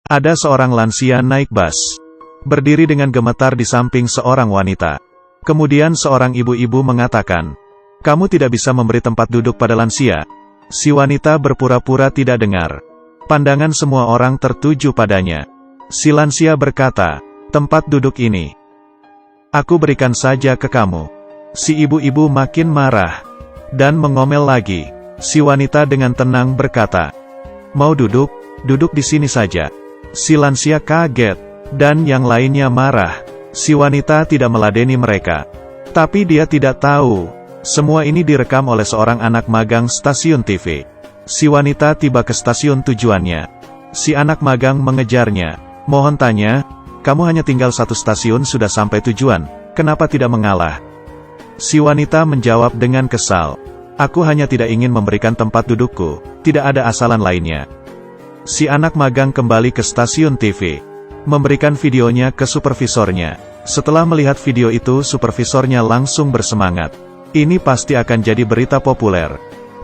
Ada seorang lansia naik bus. Berdiri dengan gemetar di samping seorang wanita. Kemudian seorang ibu-ibu mengatakan, "Kamu tidak bisa memberi tempat duduk pada lansia." Si wanita berpura-pura tidak dengar. Pandangan semua orang tertuju padanya. Si lansia berkata, "Tempat duduk ini aku berikan saja ke kamu." Si ibu-ibu makin marah dan mengomel lagi. Si wanita dengan tenang berkata, "Mau duduk? Duduk di sini saja." Si lansia kaget dan yang lainnya marah. Si wanita tidak meladeni mereka. Tapi dia tidak tahu, semua ini direkam oleh seorang anak magang stasiun TV. Si wanita tiba ke stasiun tujuannya. Si anak magang mengejarnya. "Mohon tanya, kamu hanya tinggal satu stasiun sudah sampai tujuan, kenapa tidak mengalah?" Si wanita menjawab dengan kesal, "Aku hanya tidak ingin memberikan tempat dudukku, tidak ada asalan lainnya." Si anak magang kembali ke stasiun TV, memberikan videonya ke supervisornya. Setelah melihat video itu, supervisornya langsung bersemangat. Ini pasti akan jadi berita populer.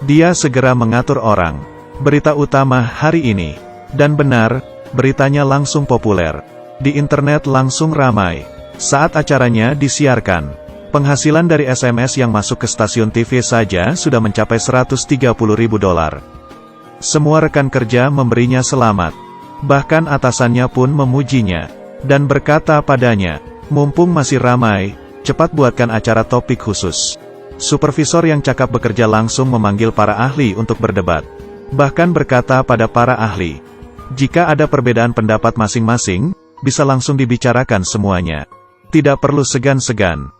Dia segera mengatur orang. Berita utama hari ini. Dan benar, beritanya langsung populer. Di internet langsung ramai. Saat acaranya disiarkan, penghasilan dari SMS yang masuk ke stasiun TV saja sudah mencapai $130.000. Semua rekan kerja memberinya selamat. Bahkan atasannya pun memujinya. Dan berkata padanya, "Mumpung masih ramai, cepat buatkan acara topik khusus." Supervisor yang cakap bekerja langsung memanggil para ahli untuk berdebat. Bahkan berkata pada para ahli, jika ada perbedaan pendapat masing-masing, bisa langsung dibicarakan semuanya. Tidak perlu segan-segan.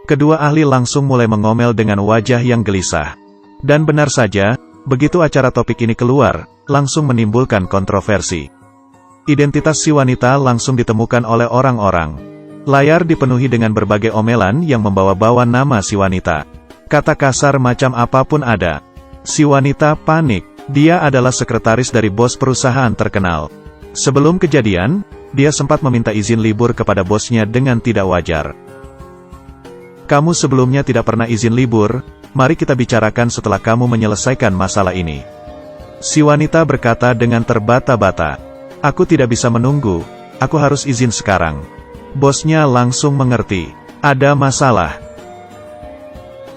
Kedua ahli langsung mulai mengomel dengan wajah yang gelisah. Dan benar saja, begitu acara topik ini keluar, langsung menimbulkan kontroversi. Identitas si wanita langsung ditemukan oleh orang-orang. Layar dipenuhi dengan berbagai omelan yang membawa-bawa nama si wanita. Kata kasar macam apapun ada. Si wanita panik. Dia adalah sekretaris dari bos perusahaan terkenal. Sebelum kejadian, dia sempat meminta izin libur kepada bosnya dengan tidak wajar. "Kamu sebelumnya tidak pernah izin libur, mari kita bicarakan setelah kamu menyelesaikan masalah ini." Si wanita berkata dengan terbata-bata, "Aku tidak bisa menunggu, aku harus izin sekarang." Bosnya langsung mengerti, ada masalah.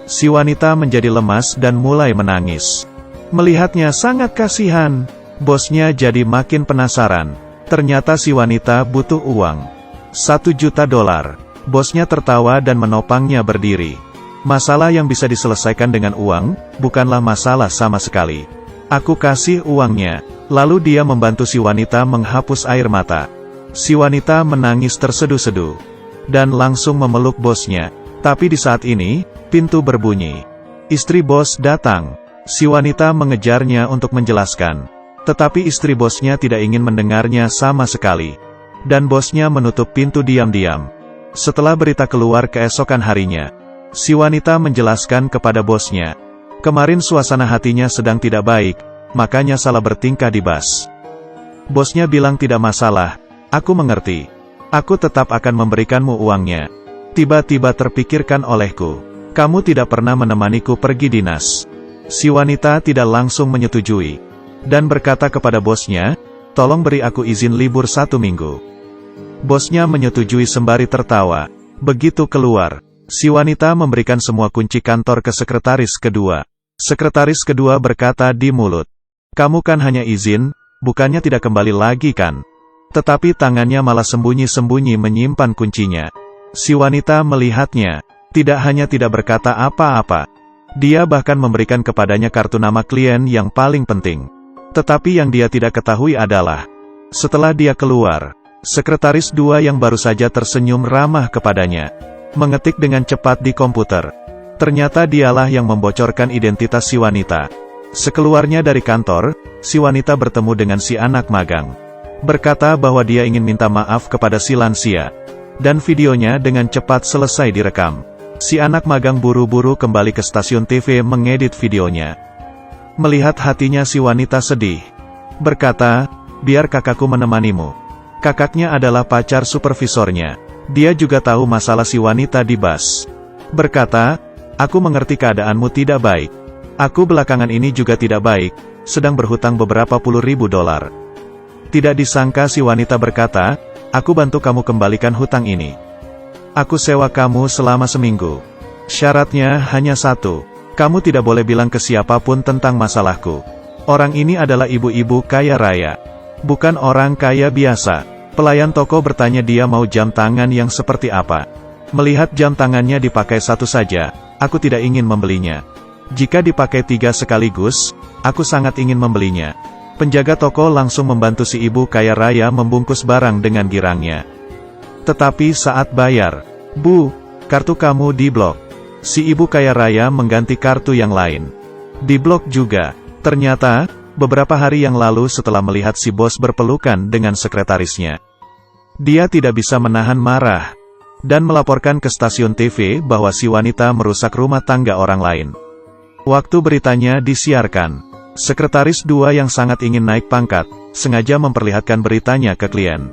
Si wanita menjadi lemas dan mulai menangis. Melihatnya sangat kasihan, bosnya jadi makin penasaran. Ternyata si wanita butuh uang. $1 juta. Bosnya tertawa dan menopangnya berdiri. Masalah yang bisa diselesaikan dengan uang, bukanlah masalah sama sekali. Aku kasih uangnya. Lalu dia membantu si wanita menghapus air mata. Si wanita menangis terseduh-seduh. Dan langsung memeluk bosnya. Tapi di saat ini, pintu berbunyi. Istri bos datang. Si wanita mengejarnya untuk menjelaskan. Tetapi istri bosnya tidak ingin mendengarnya sama sekali. Dan bosnya menutup pintu diam-diam. Setelah berita keluar keesokan harinya, si wanita menjelaskan kepada bosnya. Kemarin suasana hatinya sedang tidak baik, makanya salah bertingkah di bus. Bosnya bilang tidak masalah, aku mengerti. Aku tetap akan memberikanmu uangnya. Tiba-tiba terpikirkan olehku, kamu tidak pernah menemaniku pergi dinas. Si wanita tidak langsung menyetujui. Dan berkata kepada bosnya, tolong beri aku izin libur 1 minggu. Bosnya menyetujui sembari tertawa. Begitu keluar, si wanita memberikan semua kunci kantor ke sekretaris kedua. Sekretaris kedua berkata di mulut, kamu kan hanya izin, bukannya tidak kembali lagi kan? Tetapi tangannya malah sembunyi-sembunyi menyimpan kuncinya. Si wanita melihatnya, tidak hanya tidak berkata apa-apa. Dia bahkan memberikan kepadanya kartu nama klien yang paling penting. Tetapi yang dia tidak ketahui adalah, setelah dia keluar, sekretaris dua yang baru saja tersenyum ramah kepadanya, mengetik dengan cepat di komputer. Ternyata dialah yang membocorkan identitas si wanita. Sekeluarnya dari kantor, si wanita bertemu dengan si anak magang. Berkata bahwa dia ingin minta maaf kepada si lansia. Dan videonya dengan cepat selesai direkam. Si anak magang buru-buru kembali ke stasiun TV mengedit videonya. Melihat hatinya si wanita sedih. Berkata, biar kakakku menemanimu. Kakaknya adalah pacar supervisornya. Dia juga tahu masalah si wanita di bus. Berkata, aku mengerti keadaanmu tidak baik. Aku belakangan ini juga tidak baik, sedang berhutang beberapa $10.000. Tidak disangka si wanita berkata, "Aku bantu kamu kembalikan hutang ini. Aku sewa kamu selama seminggu. Syaratnya hanya satu, kamu tidak boleh bilang ke siapapun tentang masalahku." Orang ini adalah ibu-ibu kaya raya. Bukan orang kaya biasa. Pelayan toko bertanya dia mau jam tangan yang seperti apa. Melihat jam tangannya dipakai satu saja, aku tidak ingin membelinya. Jika dipakai 3 sekaligus, aku sangat ingin membelinya. Penjaga toko langsung membantu si ibu kaya raya membungkus barang dengan girangnya. Tetapi saat bayar, "Bu, kartu kamu diblok." Si ibu kaya raya mengganti kartu yang lain. Diblok juga. Ternyata, beberapa hari yang lalu setelah melihat si bos berpelukan dengan sekretarisnya, dia tidak bisa menahan marah, dan melaporkan ke stasiun TV bahwa si wanita merusak rumah tangga orang lain. Waktu beritanya disiarkan, sekretaris 2 yang sangat ingin naik pangkat, sengaja memperlihatkan beritanya ke klien,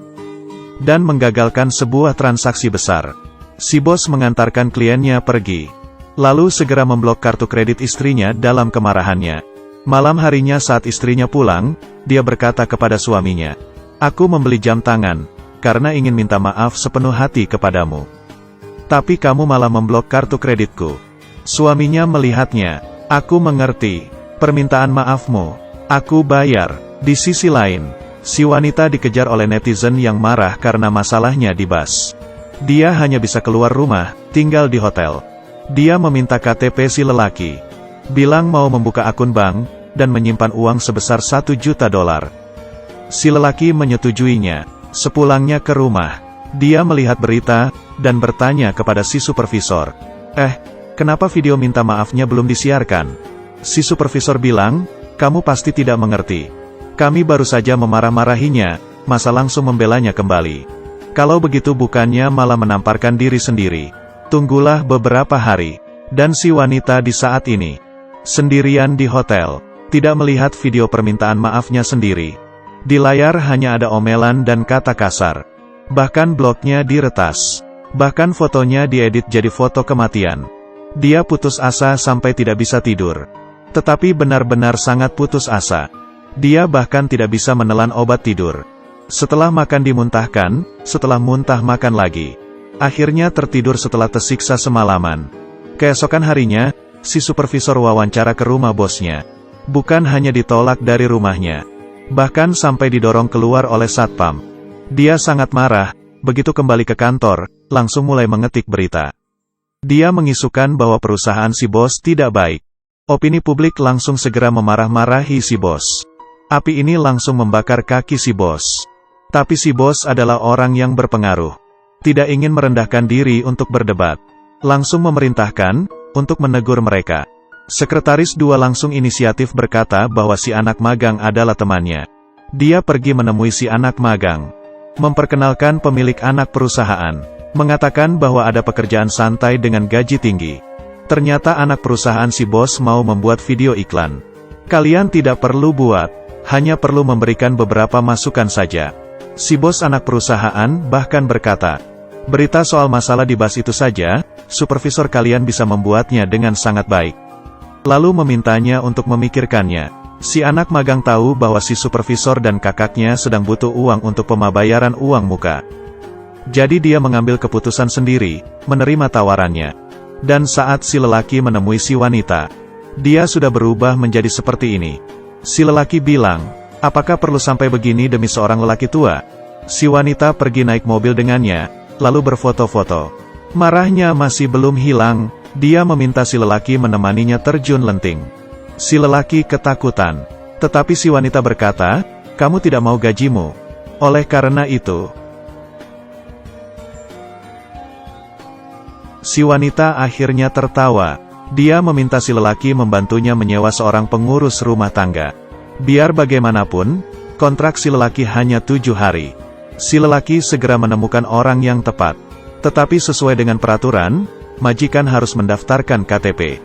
dan menggagalkan sebuah transaksi besar. Si bos mengantarkan kliennya pergi, lalu segera memblok kartu kredit istrinya dalam kemarahannya. Malam harinya saat istrinya pulang, dia berkata kepada suaminya, "Aku membeli jam tangan, karena ingin minta maaf sepenuh hati kepadamu. Tapi kamu malah memblok kartu kreditku." Suaminya melihatnya, "Aku mengerti permintaan maafmu, aku bayar." Di sisi lain, si wanita dikejar oleh netizen yang marah karena masalahnya di bus. Dia hanya bisa keluar rumah, tinggal di hotel. Dia meminta KTP si lelaki, bilang mau membuka akun bank, dan menyimpan uang sebesar $1 juta. Si lelaki menyetujuinya. Sepulangnya ke rumah, dia melihat berita, dan bertanya kepada si supervisor, kenapa video minta maafnya belum disiarkan?" Si supervisor bilang, "Kamu pasti tidak mengerti. Kami baru saja memarah-marahinya, masa langsung membelanya kembali. Kalau begitu bukannya malah menamparkan diri sendiri. Tunggulah beberapa hari." Dan si wanita di saat ini, sendirian di hotel, tidak melihat video permintaan maafnya sendiri. Di layar hanya ada omelan dan kata kasar. Bahkan blognya diretas. Bahkan fotonya diedit jadi foto kematian. Dia putus asa sampai tidak bisa tidur. Tetapi benar-benar sangat putus asa. Dia bahkan tidak bisa menelan obat tidur. Setelah makan dimuntahkan, setelah muntah makan lagi. Akhirnya tertidur setelah tersiksa semalaman. Keesokan harinya, si supervisor wawancara ke rumah bosnya. Bukan hanya ditolak dari rumahnya, bahkan sampai didorong keluar oleh satpam. Dia sangat marah, begitu kembali ke kantor, langsung mulai mengetik berita. Dia mengisukan bahwa perusahaan si bos tidak baik. Opini publik langsung segera memarah-marahi si bos. Api ini langsung membakar kaki si bos. Tapi si bos adalah orang yang berpengaruh. Tidak ingin merendahkan diri untuk berdebat. Langsung memerintahkan untuk menegur mereka. Sekretaris 2 langsung inisiatif berkata bahwa si anak magang adalah temannya. Dia pergi menemui si anak magang, memperkenalkan pemilik anak perusahaan, mengatakan bahwa ada pekerjaan santai dengan gaji tinggi. Ternyata anak perusahaan si bos mau membuat video iklan. Kalian tidak perlu buat, hanya perlu memberikan beberapa masukan saja. Si bos anak perusahaan bahkan berkata, "Berita soal masalah di bus itu saja, supervisor kalian bisa membuatnya dengan sangat baik." Lalu memintanya untuk memikirkannya. Si anak magang tahu bahwa si supervisor dan kakaknya sedang butuh uang untuk pembayaran uang muka. Jadi dia mengambil keputusan sendiri, menerima tawarannya. Dan saat si lelaki menemui si wanita, dia sudah berubah menjadi seperti ini. Si lelaki bilang, "Apakah perlu sampai begini demi seorang lelaki tua?" Si wanita pergi naik mobil dengannya, lalu berfoto-foto. Marahnya masih belum hilang, dia meminta si lelaki menemaninya terjun lenting. Si lelaki ketakutan. Tetapi si wanita berkata, "Kamu tidak mau gajimu. Oleh karena itu..." Si wanita akhirnya tertawa. Dia meminta si lelaki membantunya menyewa seorang pengurus rumah tangga. Biar bagaimanapun, kontrak si lelaki hanya 7 hari. Si lelaki segera menemukan orang yang tepat. Tetapi sesuai dengan peraturan, majikan harus mendaftarkan KTP.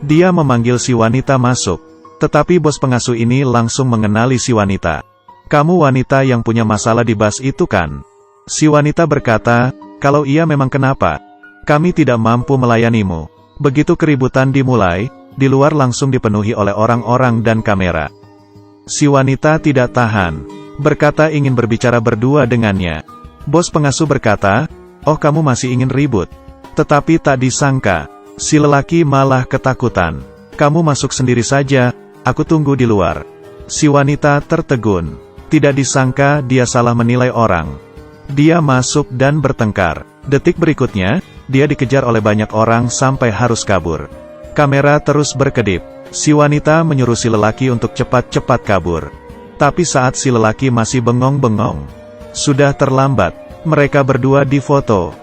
Dia memanggil si wanita masuk. Tetapi bos pengasuh ini langsung mengenali si wanita. "Kamu wanita yang punya masalah di bus itu kan?" Si wanita berkata, "Kalau iya memang kenapa? Kami tidak mampu melayanimu." Begitu keributan dimulai, di luar langsung dipenuhi oleh orang-orang dan kamera. Si wanita tidak tahan. berkata ingin berbicara berdua dengannya. Bos pengasuh berkata, "Oh, kamu masih ingin ribut?" Tetapi tak disangka, si lelaki malah ketakutan. "Kamu masuk sendiri saja, aku tunggu di luar." Si wanita tertegun. Tidak disangka dia salah menilai orang. Dia masuk dan bertengkar. Detik berikutnya, dia dikejar oleh banyak orang sampai harus kabur. Kamera terus berkedip. Si wanita menyuruh si lelaki untuk cepat-cepat kabur. Tapi saat si lelaki masih bengong-bengong, sudah terlambat. Mereka berdua difoto.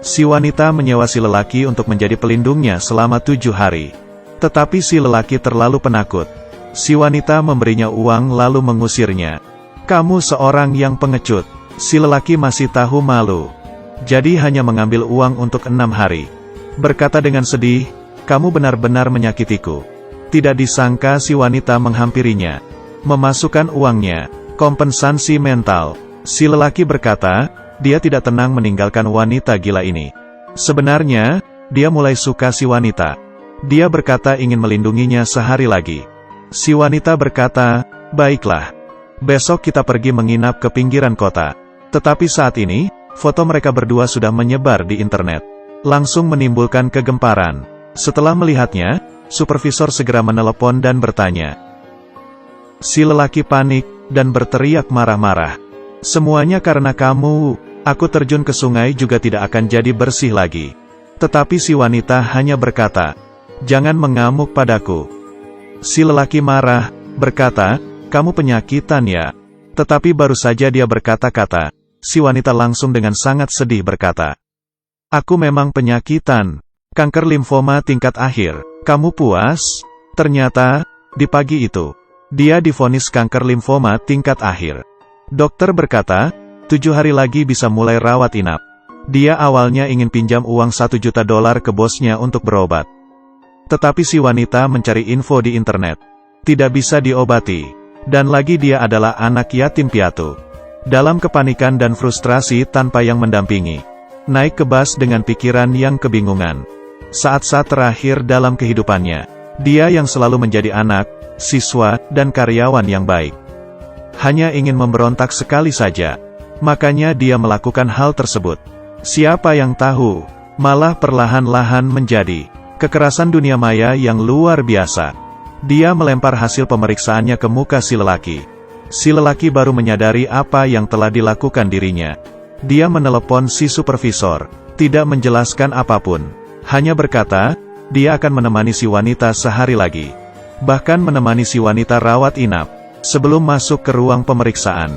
Si wanita menyewa si lelaki untuk menjadi pelindungnya selama 7 hari. Tetapi si lelaki terlalu penakut. Si wanita memberinya uang lalu mengusirnya. "Kamu seorang yang pengecut." Si lelaki masih tahu malu. Jadi hanya mengambil uang untuk 6 hari. Berkata dengan sedih, "Kamu benar-benar menyakitiku." Tidak disangka si wanita menghampirinya, memasukkan uangnya, kompensasi mental. Si lelaki berkata, dia tidak tenang meninggalkan wanita gila ini. Sebenarnya, dia mulai suka si wanita. Dia berkata ingin melindunginya sehari lagi. Si wanita berkata, "Baiklah. Besok kita pergi menginap ke pinggiran kota." Tetapi saat ini, foto mereka berdua sudah menyebar di internet. Langsung menimbulkan kegemparan. Setelah melihatnya, supervisor segera menelepon dan bertanya. Si lelaki panik, dan berteriak marah-marah. "Semuanya karena kamu, aku terjun ke sungai juga tidak akan jadi bersih lagi." Tetapi si wanita hanya berkata, "Jangan mengamuk padaku." Si lelaki marah, berkata, "Kamu penyakitan ya?" Tetapi baru saja dia berkata-kata, si wanita langsung dengan sangat sedih berkata, "Aku memang penyakitan. Kanker limfoma tingkat akhir. Kamu puas?" Ternyata, di pagi itu, dia divonis kanker limfoma tingkat akhir. Dokter berkata, 7 hari lagi bisa mulai rawat inap. Dia awalnya ingin pinjam uang $1 juta ke bosnya untuk berobat. Tetapi si wanita mencari info di internet. Tidak bisa diobati. Dan lagi dia adalah anak yatim piatu. Dalam kepanikan dan frustrasi tanpa yang mendampingi. Naik ke bus dengan pikiran yang kebingungan. Saat-saat terakhir dalam kehidupannya, dia yang selalu menjadi anak, siswa, dan karyawan yang baik. Hanya ingin memberontak sekali saja. Makanya dia melakukan hal tersebut. Siapa yang tahu, malah perlahan-lahan menjadi kekerasan dunia maya yang luar biasa. Dia melempar hasil pemeriksaannya ke muka si lelaki. Si lelaki baru menyadari apa yang telah dilakukan dirinya. Dia menelepon si supervisor, tidak menjelaskan apapun. Hanya berkata, dia akan menemani si wanita sehari lagi. Bahkan menemani si wanita rawat inap. Sebelum masuk ke ruang pemeriksaan,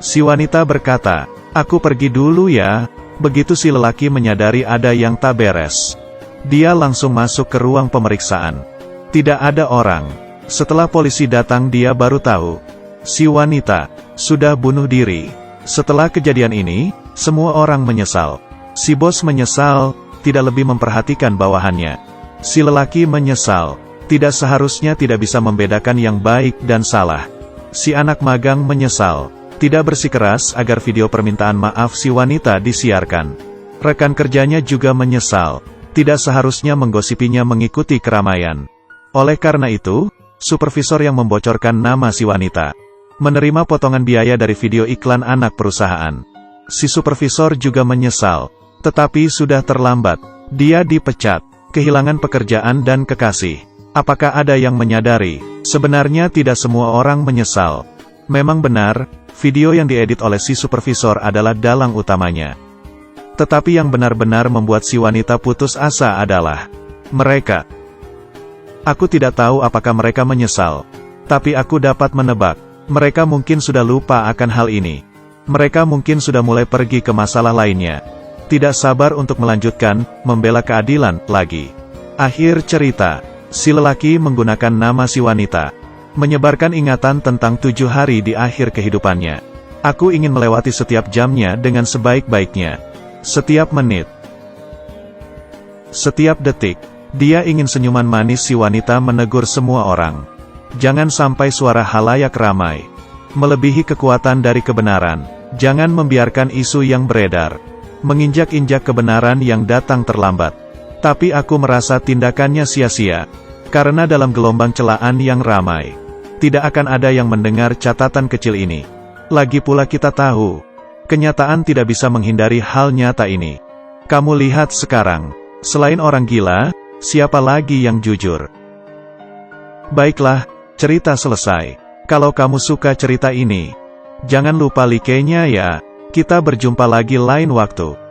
si wanita berkata, "Aku pergi dulu ya." Begitu si lelaki menyadari ada yang tak beres, dia langsung masuk ke ruang pemeriksaan. Tidak ada orang. Setelah polisi datang dia baru tahu, si wanita sudah bunuh diri. Setelah kejadian ini, semua orang menyesal. Si bos menyesal, tidak lebih memperhatikan bawahannya. Si lelaki menyesal, tidak seharusnya tidak bisa membedakan yang baik dan salah. Si anak magang menyesal, tidak bersikeras agar video permintaan maaf si wanita disiarkan. Rekan kerjanya juga menyesal, tidak seharusnya menggosipinya mengikuti keramaian. Oleh karena itu, supervisor yang membocorkan nama si wanita menerima potongan biaya dari video iklan anak perusahaan. Si supervisor juga menyesal, tetapi sudah terlambat. Dia dipecat, kehilangan pekerjaan dan kekasih. Apakah ada yang menyadari? Sebenarnya tidak semua orang menyesal. Memang benar, video yang diedit oleh si supervisor adalah dalang utamanya. Tetapi yang benar-benar membuat si wanita putus asa adalah mereka. Aku tidak tahu apakah mereka menyesal. Tapi aku dapat menebak, mereka mungkin sudah lupa akan hal ini. Mereka mungkin sudah mulai pergi ke masalah lainnya. Tidak sabar untuk melanjutkan, membela keadilan, lagi. Akhir cerita. Si lelaki menggunakan nama si wanita, menyebarkan ingatan tentang 7 hari di akhir kehidupannya. Aku ingin melewati setiap jamnya dengan sebaik-baiknya. Setiap menit, setiap detik, dia ingin senyuman manis si wanita menegur semua orang. Jangan sampai suara halayak ramai melebihi kekuatan dari kebenaran. Jangan membiarkan isu yang beredar menginjak-injak kebenaran yang datang terlambat. Tapi aku merasa tindakannya sia-sia. Karena dalam gelombang celaan yang ramai, Tidak akan ada yang mendengar catatan kecil ini. Lagi pula kita tahu, kenyataan tidak bisa menghindari hal nyata ini. Kamu lihat sekarang, selain orang gila, siapa lagi yang jujur? Baiklah, cerita selesai. Kalau kamu suka cerita ini, jangan lupa like-nya ya. Kita berjumpa lagi lain waktu.